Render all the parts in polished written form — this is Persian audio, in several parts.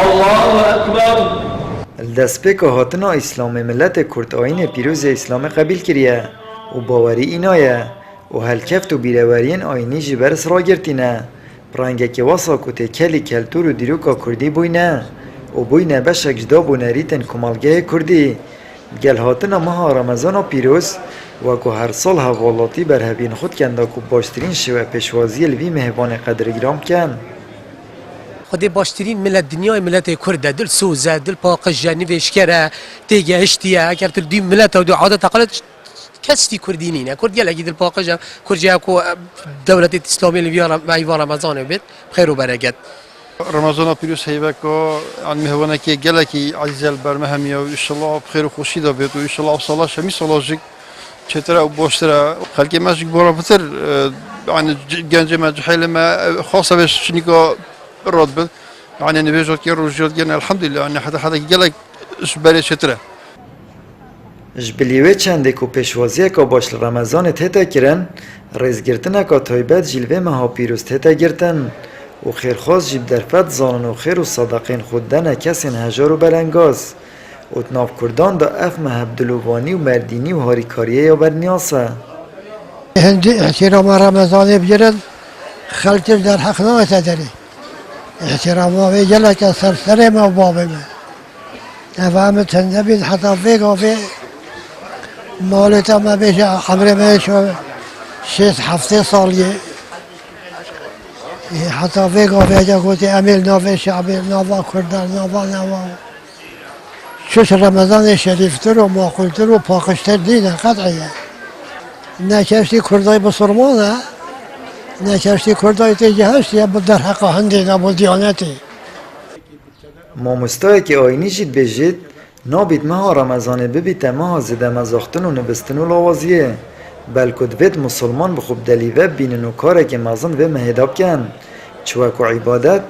الله أكبر. الدسپک هاتنا اسلام ملت کرد آین پیروز اسلام قبیل کریه و باوری اینایه و هلکفت و بیرورین آینی جبرس را گرتینه پرانگه که واسا کته کلی کلتور و دیروکا کردی بوینه و بوینه بشک جدا بونریتن کمالگه کردی گل هاتنا ماه رمضان پیروز و که هر سال حوالاتی بر هبین خود کنده که باشترین شوه پیشوازی الوی مهبان قدرگرام کن خودی باشترین ملت دنیای ملت کرده دل سوزه دل پاقجه نوشکره دیگه اشتیه اگر تر دی ملت و دو عادت اقلت کسی کردی نینه کرد گل اگه دل پاقجه کرجه کو دولت اسلامی لیوان رمضان بید بخیر و برکت رمضان پیروز هیوه که آن مهوانه که گله که عزیز البرمهمی و انشالله بخیر و خوشی دا بید و انشالله افصاله شمی سالاجک چطوره و باشتره خلقی مجک بارا بتر عن جنج مجحیل ما خاصه بش شنیکا راد بد يعني نبيجوت كي رجوت كي الحمد لله ان حدا قالك جبالي شتره جبلیوه چنده که پیشوازی که باش رمضان تهتا کرن ریزگرتنه که تایبت جلوه مها پیروز تهتا گرتن و خیرخواست جیب درفت زانن و خیر و صادقین خوددن کسین هجار و بلنگاز و تناف کردان دا اف مهبدلوانی و مردینی و هاریکاریه یا برنیاسه هندی احترام رمضان بگیرن خلطر در حق نایت داری احترام و جلک سر ما بابه ما نفهمت نبید حتی فیگا فی مالتا ما بیش خبر ما شو 6-7 سالیه حتی فیگا فی جا گوتی امیل نوی شعبی نوا کردن نوا شش رمضان شریفتر و معقولتر و پاکشتر دینه قطعیه نکشتی کردای بسرمانه نکشتی کردای تیجهشتی در حق هندی نبود دیانتی ماموستایی که آینی جید بجید نابید مها رمضان ببیت مها زده مزاختن و نبستن و لاوازیه بلکه دوید مسلمان بخوب دلیوه بینن و کاره که مازن و مهداب کن چوک و عبادت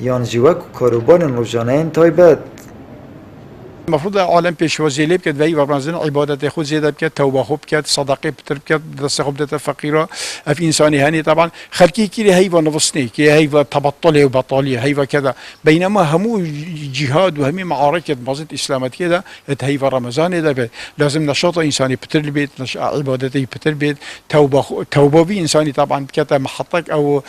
یان جوک و کاروبان روزانه این تایبت المفروض عالم پیشوازی لیب کرد و ای رمضان عبادت خود زیاد کرد توبه خوب کرد صدقه بتر کرد دست خوب دت فقیرا اف انسانی هنی طبعا خلقی کی هی و نفسنی کی هی و تبطله و بطالیه هی و كذا بينما همو جهاد و همي معارك مازت اسلامت كده هي و رمضان ده لازم نشاط انساني بتر البيت عبادتي بتر البيت توبه في انساني طبعا كده محطك او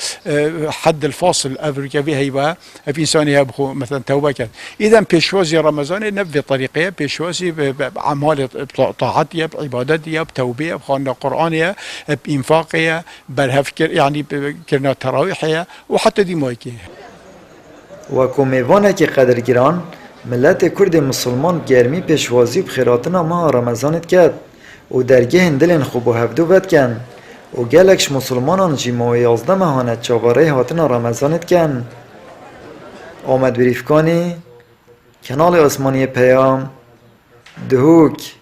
حد الفاصل افريكا في هي في انساني مثلا توبه كده اذا پیشوازی رمضان نبي طريقه پیشوازی باعمال طاعتيه بعبادتيه بتوبيه بخوان قرانيه بانفاقيه برهفكر يعني كرنا تراويحيه وحتى دي مايكي و کومیوانه که قدرگیران ملت کرد مسلمان گرمی پیشوازی بخیراتنا ماه رمضانت کرد و درگه هندلین خوب و هفدو بد کن و گلکش مسلمانان جی ماه 11 ماهانت چاواره هاتنا رمضانت کن آمد بریفکانی کنال آسمانی پیام دهوک